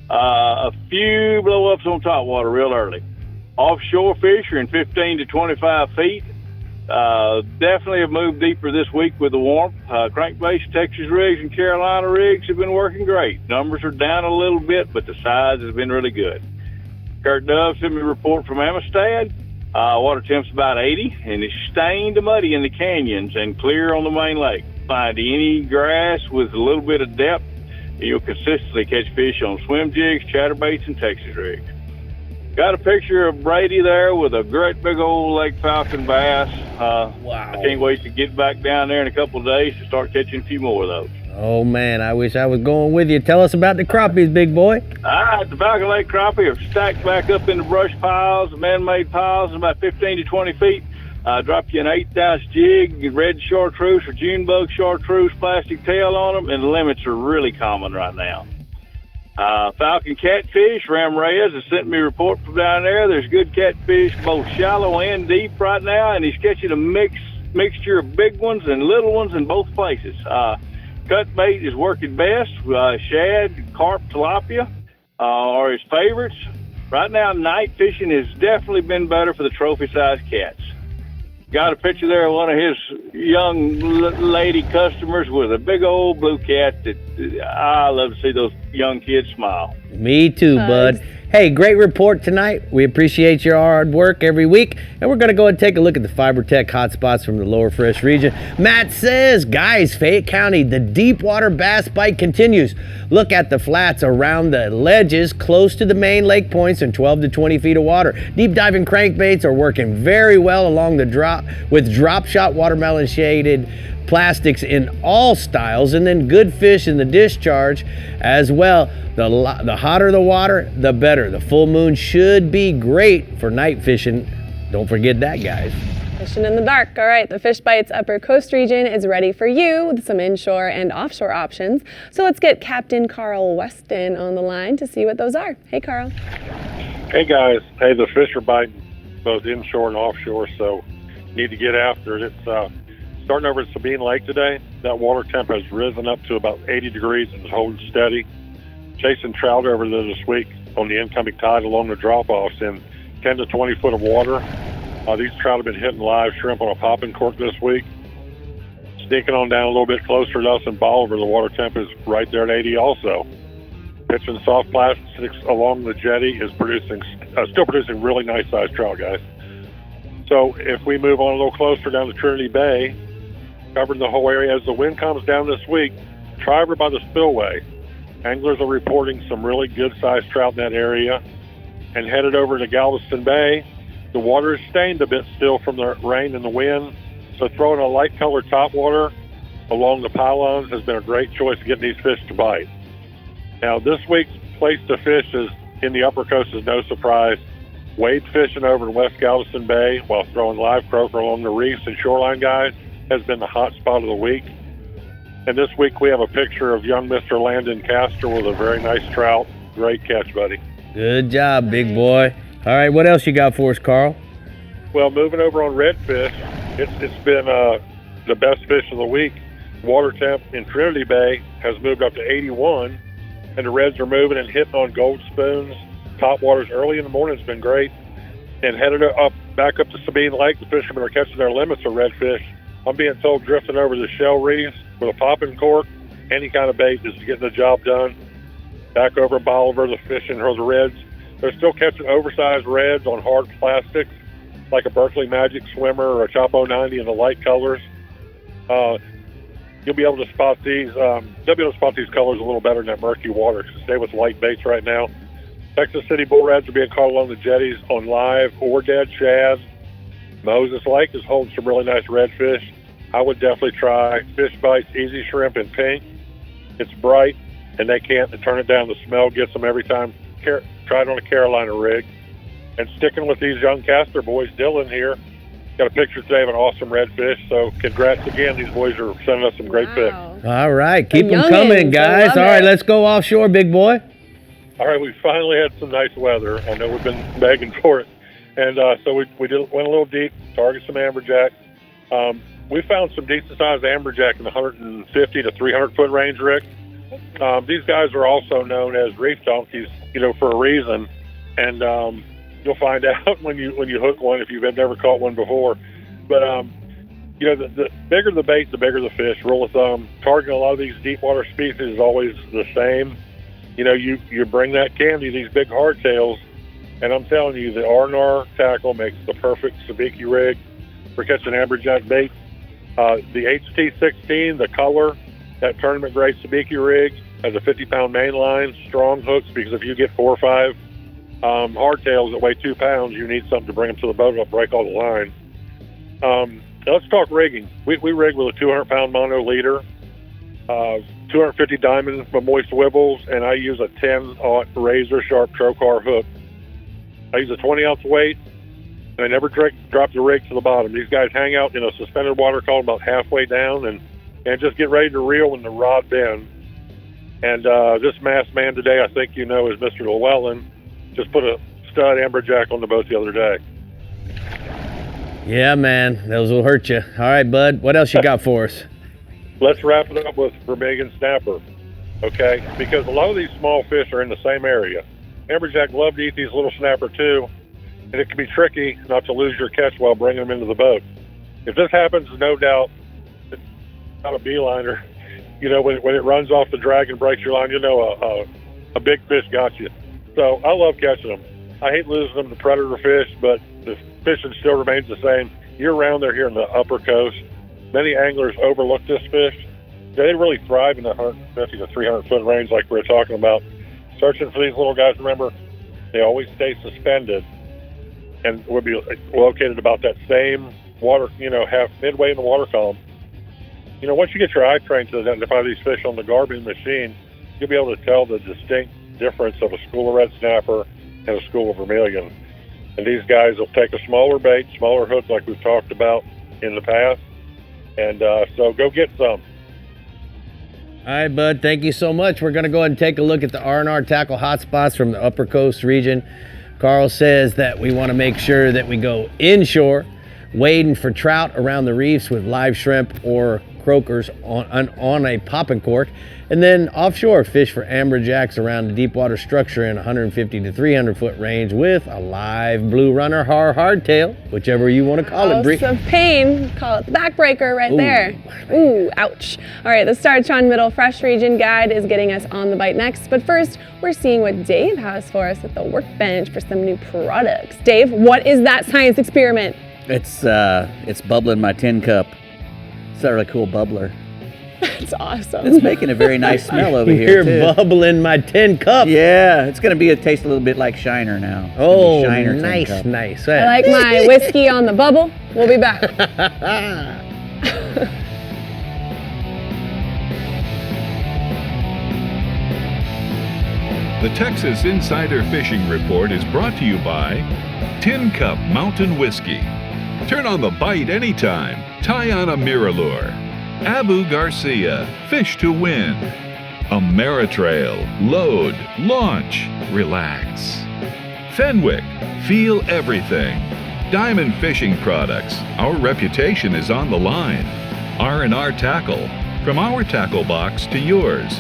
A few blow-ups on top water real early. Offshore fish are in 15 to 25 feet. Definitely have moved deeper this week with the warmth. Crankbaits, Texas rigs, and Carolina rigs have been working great. Numbers are down a little bit, but the size has been really good. Kurt Dove sent me a report from Amistad. Water temp's about 80, and it's stained muddy in the canyons and clear on the main lake. Find any grass with a little bit of depth, and you'll consistently catch fish on swim jigs, chatterbaits, and Texas rigs. Got a picture of Brady there with a great big old Lake Falcon bass. Wow. I can't wait to get back down there in a couple of days to start catching a few more of those. Oh man, I wish I was going with you. Tell us about the crappies, big boy. The Falcon Lake crappie are stacked back up in the brush piles, man-made piles, about 15 to 20 feet. Drop you an 1/8 jig, red chartreuse or June bug chartreuse, plastic tail on them, and the limits are really common right now. Falcon catfish, Ram Reyes has sent me a report from down there. There's good catfish both shallow and deep right now, and he's catching a mixture of big ones and little ones in both places. Cut bait is working best. Shad, carp, tilapia are his favorites. Right now, night fishing has definitely been better for the trophy-sized cats. Got a picture there of one of his young lady customers with a big old blue cat that I love to see those young kids smile. Me too, bud. Hey, great report tonight. We appreciate your hard work every week, and we're going to go and take a look at the FiberTech hotspots from the Lower Fresh region. Matt says, guys, Fayette County, the deep water bass bite continues. Look at the flats around the ledges close to the main lake points and 12 to 20 feet of water. Deep diving crankbaits are working very well along the drop with drop shot watermelon shaded plastics in all styles, and then good fish in the discharge as well. The hotter the water, the better. The full moon should be great for night fishing. Don't forget that, guys. Fishing in the dark. All right, the FishBites Upper Coast region is ready for you with some inshore and offshore options. So let's get Captain Carl Weston on the line to see what those are. Hey, Carl. Hey, guys. Hey, the fish are biting both inshore and offshore, so need to get after it. It's starting over at Sabine Lake today. That water temp has risen up to about 80 degrees and is holding steady. Chasing trout over there this week on the incoming tide along the drop-offs in 10 to 20 foot of water. These trout have been hitting live shrimp on a popping cork this week. Sneaking on down a little bit closer to us in Bolivar, the water temp is right there at 80 also. Pitching soft plastics along the jetty is still producing really nice sized trout, guys. So if we move on a little closer down to Trinity Bay, covering the whole area as the wind comes down this week, try over by the spillway. Anglers are reporting some really good-sized trout in that area. And headed over to Galveston Bay, the water is stained a bit still from the rain and the wind, so throwing a light-colored topwater along the pylons has been a great choice to get these fish to bite. Now, this week's place to fish is in the Upper Coast is no surprise. Wade fishing over in West Galveston Bay while throwing live croaker along the reefs and shoreline, guys, has been the hot spot of the week. And this week we have a picture of young Mr. Landon Castor with a very nice trout. Great catch, buddy. Good job, big boy. All right, what else you got for us, Carl? Well, moving over on redfish, it's been the best fish of the week. Water temp in Trinity Bay has moved up to 81, and the reds are moving and hitting on gold spoons. Top waters early in the morning has been great. And headed back up to Sabine Lake, the fishermen are catching their limits of redfish. I'm being told drifting over the shell reefs with a popping cork, any kind of bait is getting the job done. Back over in Bolivar, the fishing or the reds, they're still catching oversized reds on hard plastics, like a Berkeley Magic Swimmer or a Chopo 90 in the light colors. You'll be able to spot these. They'll be able to spot these colors a little better in that murky water. Stay with light baits right now. Texas City bull reds are being caught along the jetties on live or dead shad. Moses Lake is holding some really nice redfish. I would definitely try FishBites Easy Shrimp in pink. It's bright, and they can't turn it down. The smell gets them every time. Try it on a Carolina rig. And sticking with these young caster boys, Dylan here, got a picture today of an awesome redfish. So congrats again. These boys are sending us some great picks. All right, keep them coming, guys. All right, let's go offshore, big boy. All right, we finally had some nice weather. I know we've been begging for it. And so we went a little deep, targeted some amberjack. We found some decent-sized amberjack in the 150 to 300-foot range, Rick. These guys are also known as reef donkeys, for a reason. And you'll find out when you hook one if you've never caught one before. But, the bigger the bait, the bigger the fish. Rule of thumb, targeting a lot of these deep water species is always the same. You bring that candy, these big hardtails, and I'm telling you, the R&R tackle makes the perfect sabiki rig for catching amberjack bait. The HT16, the color, that tournament-grade sabiki rig, has a 50-pound main line, strong hooks, because if you get 4 or 5 hardtails that weigh 2 pounds, you need something to bring them to the boat and break all the line. Now let's talk rigging. We rig with a 200-pound mono leader, 250 diamond but moist swivels, and I use a 10-aught razor-sharp trocar hook. I use a 20-ounce weight, and I never drop the rig to the bottom. These guys hang out in a suspended water column about halfway down and just get ready to reel when the rod bends. And this masked man today, I think you know, is Mr. Llewellyn. Just put a stud amberjack on the boat the other day. Yeah, man, those will hurt you. All right, bud, what else you got for us? Let's wrap it up with Vermilion snapper, okay? Because a lot of these small fish are in the same area. Amberjack love to eat these little snapper too, and it can be tricky not to lose your catch while bringing them into the boat. If this happens, no doubt, it's not a beeliner. You know, when it runs off the drag and breaks your line, you know a big fish got you. So I love catching them. I hate losing them to predator fish, but the fishing still remains the same. Year-round, they're here in the upper coast. Many anglers overlook this fish. They really thrive in the 150 to 300-foot range like we were talking about. Searching for these little guys, remember, they always stay suspended and will be located about that same water, you know, half midway in the water column. You know, once you get your eye trained to identify these fish on the GARMIN machine, you'll be able to tell the distinct difference of a school of red snapper and a school of vermilion. And these guys will take a smaller bait, smaller hooks like we've talked about in the past. And so go get some. All right, bud, thank you so much. We're going to go ahead and take a look at the R&R tackle hotspots from the Upper Coast region. Carl says that we want to make sure that we go inshore, wading for trout around the reefs with live shrimp or croakers on a popping cork, and then offshore fish for amberjacks around the deep water structure in 150 to 300 foot range with a live blue runner or hardtail, whichever you want to call it, Brie. House of pain, call it the backbreaker right there. Ooh, ouch. All right, the STARTRON Middle Fresh Region Guide is getting us on the bite next, but first we're seeing what Dave has for us at the workbench for some new products. Dave, what is that science experiment? It's bubbling my tin cup. It's a really cool bubbler. That's awesome. It's making a very nice smell over here, You're too. bubbling my tin cup. Yeah, it's going to taste a little bit like Shiner now. It's Oh, Shiner tin nice, cup. nice. I like my whiskey on the bubble. We'll be back. The Texas Insider Fishing Report is brought to you by Tin Cup Mountain Whiskey. Turn on the bite anytime. Tie on a Miralure. Abu Garcia, Fish to Win. Ameritrail, load, launch, relax. Fenwick, feel everything. Diamond Fishing Products, our reputation is on the line. R&R Tackle, from our tackle box to yours.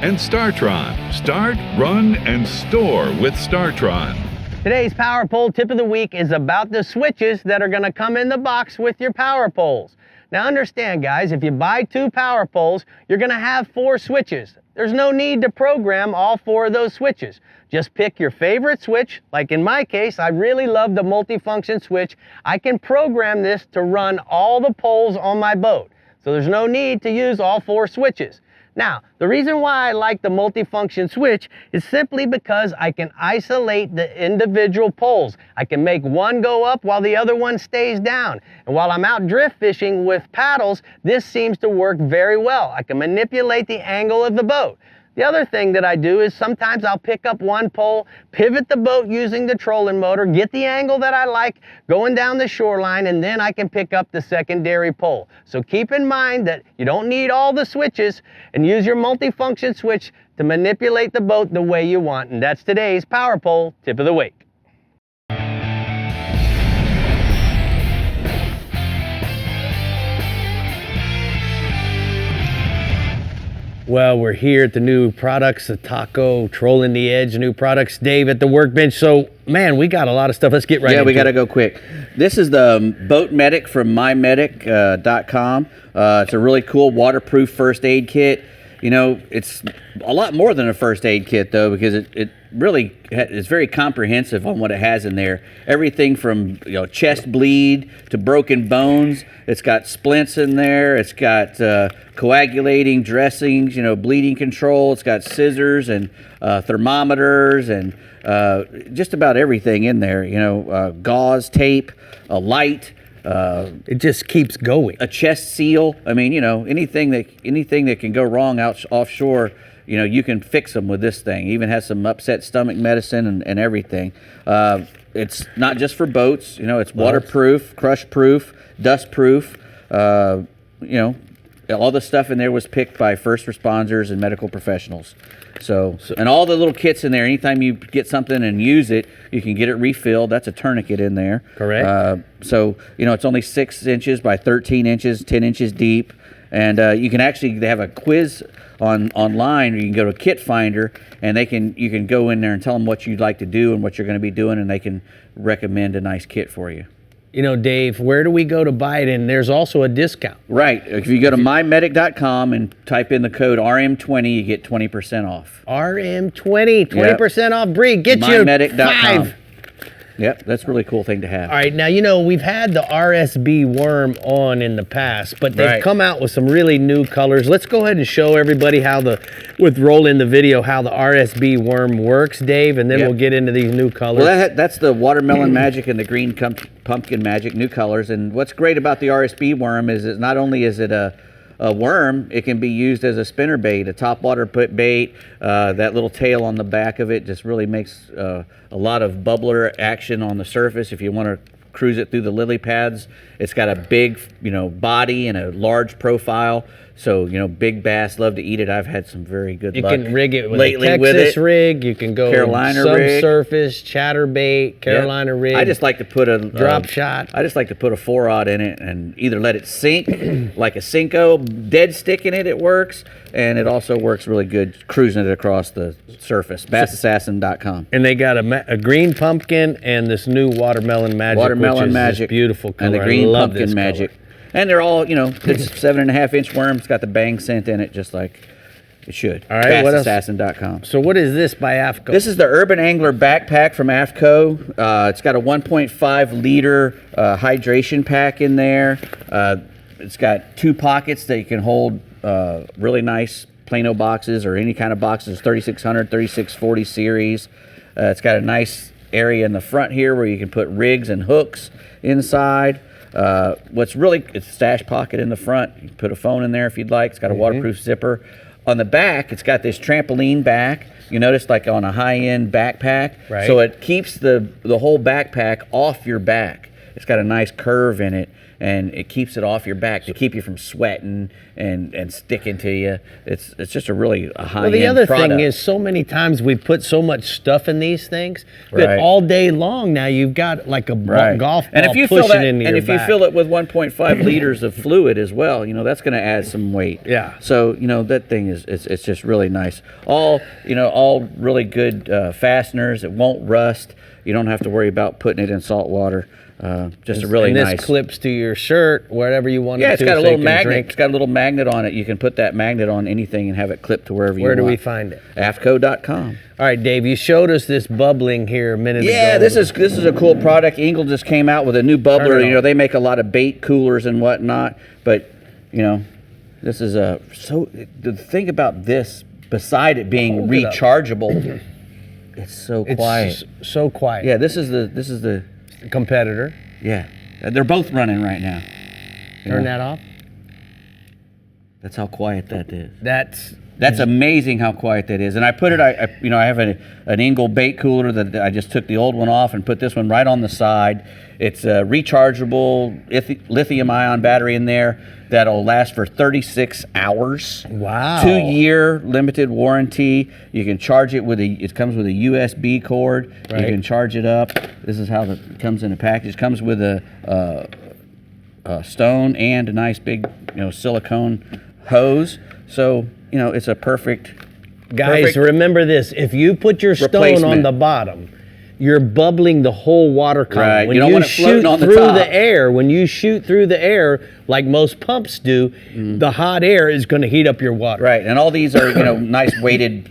And STARTRON, start, run, and store with STARTRON. Today's Power Pole tip of the week is about the switches that are going to come in the box with your power poles. Now understand, guys, if you buy 2 power poles, you're going to have 4 switches. There's no need to program all 4 of those switches. Just pick your favorite switch. Like in my case, I really love the multifunction switch. I can program this to run all the poles on my boat. So there's no need to use all 4 switches. Now, the reason why I like the multifunction switch is simply because I can isolate the individual poles. I can make one go up while the other one stays down. And while I'm out drift fishing with paddles, this seems to work very well. I can manipulate the angle of the boat. The other thing that I do is sometimes I'll pick up one pole, pivot the boat using the trolling motor, get the angle that I like going down the shoreline, and then I can pick up the secondary pole. So keep in mind that you don't need all the switches, and use your multifunction switch to manipulate the boat the way you want. And that's today's Power Pole tip of the week. Well, we're here at the new products, the taco, trolling the edge, new products. Dave at the workbench. So, man, we got a lot of stuff. Let's get right into it. Yeah, we got to go quick. This is the Boat Medic from mymedic.com. It's a really cool waterproof first aid kit. You know, it's a lot more than a first aid kit, though, because it really is very comprehensive on what it has in there. Everything from, you know, chest bleed to broken bones. It's got splints in there. It's got coagulating dressings, you know, bleeding control. It's got scissors and thermometers and just about everything in there. You know, gauze, tape, a light. It just keeps going. A chest seal. I mean, you know, anything that can go wrong out offshore, you know, you can fix them with this thing. Even has some upset stomach medicine and everything. It's not just for boats. You know, it's waterproof, crush proof, dust proof. You know, all the stuff in there was picked by first responders and medical professionals. So, and all the little kits in there, anytime you get something and use it, you can get it refilled. That's a tourniquet in there. Correct. So, you know, it's only 6 inches by 13 inches, 10 inches deep. And you can actually, they have a quiz online, or you can go to Kit Finder, and you can go in there and tell them what you'd like to do and what you're going to be doing, and they can recommend a nice kit for you. You know, Dave, where do we go to buy it? And there's also a discount. Right. If you go to mymedic.com and type in the code RM20, you get 20% off. RM20, 20% off. Brie, get you mymedic.com. 5. Yep, that's a really cool thing to have. All right, now, you know, we've had the RSB worm on in the past, but they've come out with some really new colors. Let's go ahead and show everybody roll in the video, how the RSB worm works, Dave, and then we'll get into these new colors. Well, that's the watermelon magic and the green pumpkin magic, new colors. And what's great about the RSB worm is that not only is it a worm, it can be used as a spinnerbait, a topwater bait. That little tail on the back of it just really makes a lot of bubbler action on the surface. If you want to cruise it through the lily pads, it's got a big, you know, body and a large profile. So, you know, big bass love to eat it. I've had some very good luck. You can rig it with lately a Texas rig. You can go Carolina subsurface, chatterbait, Carolina rig. I just like to put a drop shot. I just like to put a 4-aught in it and either let it sink like a Cinco, dead stick in it works, and it also works really good cruising it across the surface. BassAssassin.com. And they got a green pumpkin and this new watermelon magic, watermelon magic, this beautiful color. And the green I love pumpkin this magic. color. And they're all, you know, it's 7.5-inch worm. It's got the bang scent in it, just like it should. All right, BassAssassin.com. So what is this by AFCO? This is the Urban Angler backpack from AFCO. It's got a 1.5 liter hydration pack in there. It's got 2 pockets that you can hold really nice Plano boxes or any kind of boxes, 3600, 3640 series. It's got a nice area in the front here where you can put rigs and hooks inside. It's a stash pocket in the front. You can put a phone in there if you'd like. It's got a waterproof zipper. On the back, it's got this trampoline back. You notice, like on a high-end backpack. Right. So it keeps the whole backpack off your back. It's got a nice curve in it, and it keeps it off your back to keep you from sweating and sticking to you. It's just a high-end product. Well, the other thing is, so many times we put so much stuff in these things that all day long now you've got like a golf ball and if you pushing fill that, into your and if back. you fill it with 1.5 liters of fluid as well, you know, that's going to add some weight. Yeah. So, you know, that thing it's just really nice. All really good fasteners. It won't rust. You don't have to worry about putting it in salt water. Just a really nice. And this clips to your shirt, wherever you want it to. Yeah, it's got a little magnet. Drink. It's got a little magnet on it. You can put that magnet on anything and have it clipped to wherever you want. Where do we find it? AFCO.com. All right, Dave, you showed us this bubbling here a minute ago. Yeah, this is a cool product. Engel just came out with a new bubbler. You know, they make a lot of bait coolers and whatnot, but you know, this is the thing about this, beside it being rechargeable, it's so quiet. So quiet. Yeah, this is the competitor. Yeah, they're both running right now. Turn that off. That's how quiet that is. That's amazing how quiet that is. And I put it, I have an Engel bait cooler that I just took the old one off and put this one right on the side. It's a rechargeable lithium-ion battery in there that'll last for 36 hours. Wow. 2-year limited warranty. You can charge it it comes with a USB cord. Right. You can charge it up. This is how it comes in a package. It comes with a stone and a nice big, silicone hose. So, it's a perfect. Guys, remember this. If you put your stone on the bottom, you're bubbling the whole water column. Right. When You don't want it floating on the through top. the air, when you shoot through the air, like most pumps do, the hot air is going to heat up your water. Right, and all these are, nice weighted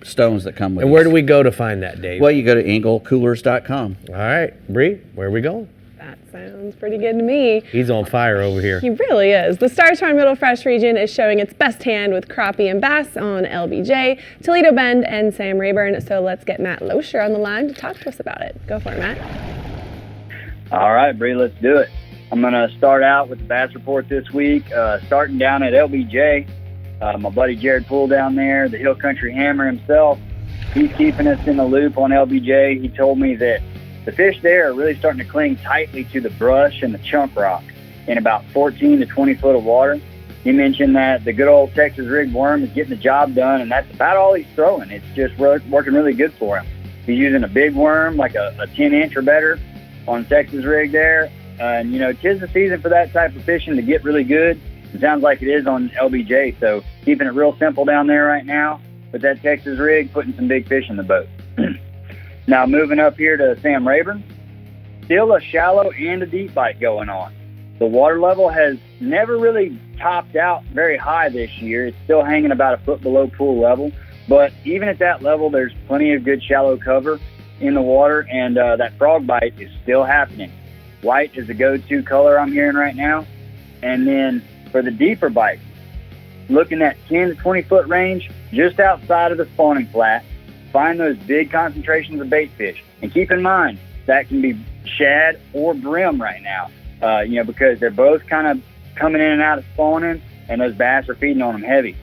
stones that come with it. And where do we go to find that, Dave? Well, you go to anglecoolers.com. All right, Brie, where are we going? That sounds pretty good to me. He's on fire over here. He really is. The STARTRON Middle Fresh region is showing its best hand with crappie and bass on LBJ, Toledo Bend, and Sam Rayburn. So let's get Matt Loescher on the line to talk to us about it. Go for it, Matt. All right, Brie, let's do it. I'm going to start out with the bass report this week, starting down at LBJ. My buddy Jared Poole down there, the Hill Country Hammer himself, he's keeping us in the loop on LBJ. He told me that the fish there are really starting to cling tightly to the brush and the chunk rock in about 14 to 20 foot of water. He mentioned that the good old Texas rig worm is getting the job done, and that's about all he's throwing. It's just working really good for him. He's using a big worm, like a 10-inch or better, on Texas rig there. And, 'tis the season for that type of fishing to get really good. It sounds like it is on LBJ, so keeping it real simple down there right now with that Texas rig, putting some big fish in the boat. Now moving up here to Sam Rayburn, still a shallow and a deep bite going on. The water level has never really topped out very high this year. It's still hanging about a foot below pool level, but even at that level, there's plenty of good shallow cover in the water, and that frog bite is still happening. White is the go-to color I'm hearing right now. And then for the deeper bites, looking at 10 to 20 foot range, just outside of the spawning flat, find those big concentrations of bait fish. And keep in mind, that can be shad or brim right now, because they're both kind of coming in and out of spawning, and those bass are feeding on them heavy.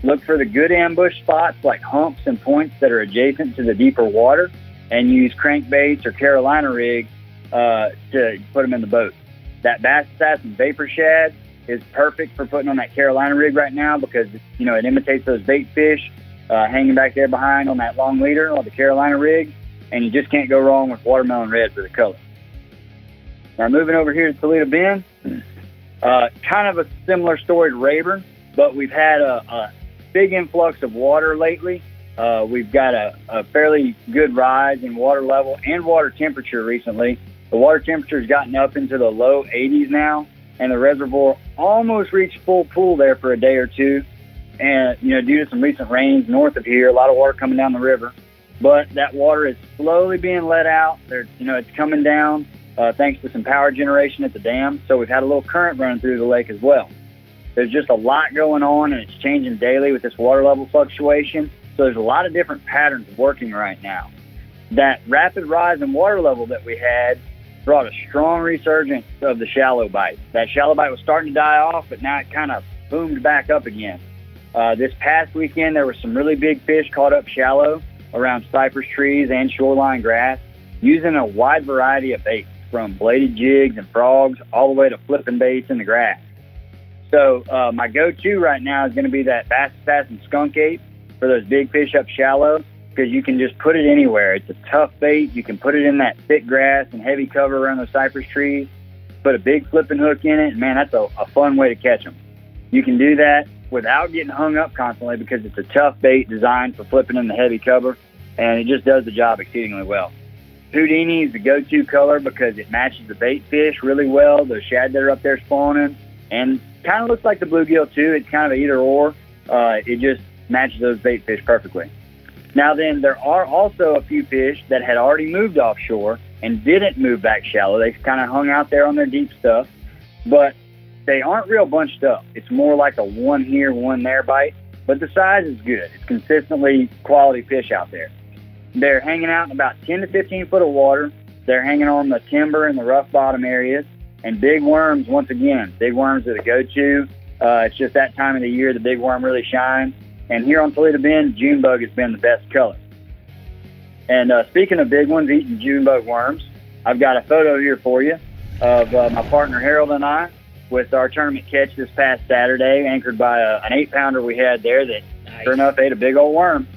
Look for the good ambush spots like humps and points that are adjacent to the deeper water, and use crankbaits or Carolina rigs to put them in the boat. That Bass Assassin Vapor Shad is perfect for putting on that Carolina rig right now because, it imitates those bait fish hanging back there behind on that long leader on the Carolina rig, and you just can't go wrong with watermelon red for the color. Now moving over here to Toledo Bend, kind of a similar story to Rayburn, but we've had a big influx of water lately. We've got a fairly good rise in water level and water temperature recently. The water temperature has gotten up into the low 80s now, and the reservoir almost reached full pool there for a day or two. And, due to some recent rains north of here, a lot of water coming down the river. But that water is slowly being let out. It's coming down thanks to some power generation at the dam. So we've had a little current running through the lake as well. There's just a lot going on, and it's changing daily with this water level fluctuation. So there's a lot of different patterns working right now. That rapid rise in water level that we had brought a strong resurgence of the shallow bite. That shallow bite was starting to die off, but now it kind of boomed back up again. This past weekend, there were some really big fish caught up shallow around cypress trees and shoreline grass, using a wide variety of baits, from bladed jigs and frogs all the way to flipping baits in the grass. So my go-to right now is going to be that Bass Assassin Skunk Ape for those big fish up shallow, because you can just put it anywhere. It's a tough bait. You can put it in that thick grass and heavy cover around those cypress trees, put a big flipping hook in it, and man, that's a fun way to catch them. You can do that without getting hung up constantly because it's a tough bait designed for flipping in the heavy cover, and it just does the job exceedingly well. Houdini is the go-to color because it matches the bait fish really well, those shad that are up there spawning, and kind of looks like the bluegill too. It's kind of either or. It just matches those bait fish perfectly. Now then, there are also a few fish that had already moved offshore and didn't move back shallow. They kind of hung out there on their deep stuff, but they aren't real bunched up. It's more like a one here, one there bite, but the size is good. It's consistently quality fish out there. They're hanging out in about 10 to 15 foot of water. They're hanging on the timber and the rough bottom areas, and big worms, once again, big worms are the go-to. It's just that time of the year the big worm really shines. And here on Toledo Bend, June bug has been the best color. And speaking of big ones eating June bug worms, I've got a photo here for you of my partner Harold and I with our tournament catch this past Saturday, anchored by an 8-pounder we had there that sure enough ate a big old worm.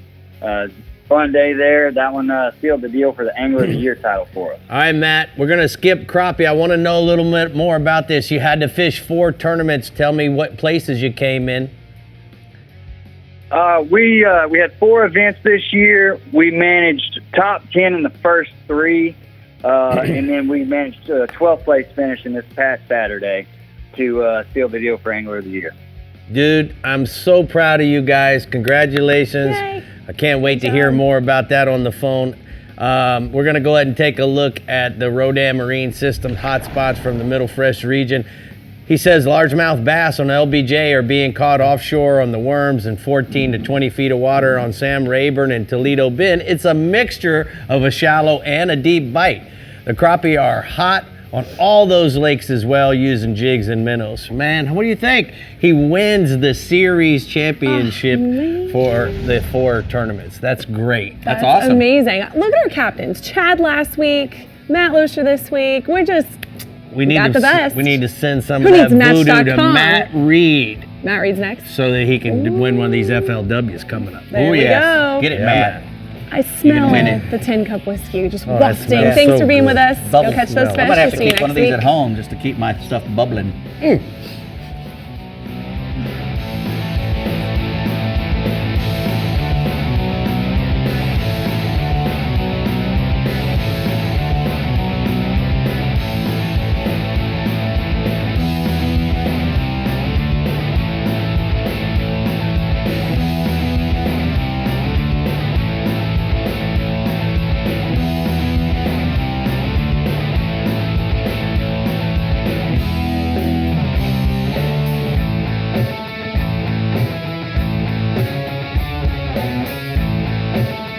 Fun day there. That one sealed the deal for the Angler of the Year title for us. All right, Matt, we're going to skip crappie. I want to know a little bit more about this. You had to fish 4 tournaments. Tell me what places you came in. We had 4 events this year. We managed top 10 in the first 3, and then we managed 12th place finish in this past Saturday to seal video for Angler of the Year. Dude, I'm so proud of you guys. Congratulations. Yay. I can't wait to hear more about that on the phone. We're going to go ahead and take a look at the Rodan Marine System hotspots from the Middle Fresh region. He says largemouth bass on LBJ are being caught offshore on the Worms and 14 to 20 feet of water on Sam Rayburn and Toledo Bend. It's a mixture of a shallow and a deep bite. The crappie are hot on all those lakes as well, using jigs and minnows. Man, what do you think? He wins the series championship for the 4 tournaments. That's great. That's awesome. Amazing. Look at our captains. Chad last week, Matt Loescher this week. We're just, we got the best. We need to send some Who of that needs voodoo to Match.com? Matt Reed. Matt Reed's next. So that he can win one of these FLWs coming up. There we go. Get it, Matt. I smell win it. the Tin Cup whiskey just that wafting. smells Thanks so for being good. with us. Bubble Go catch smell. those I fish. might have We'll to see you keep one next of these week. at home just to keep my stuff bubbling.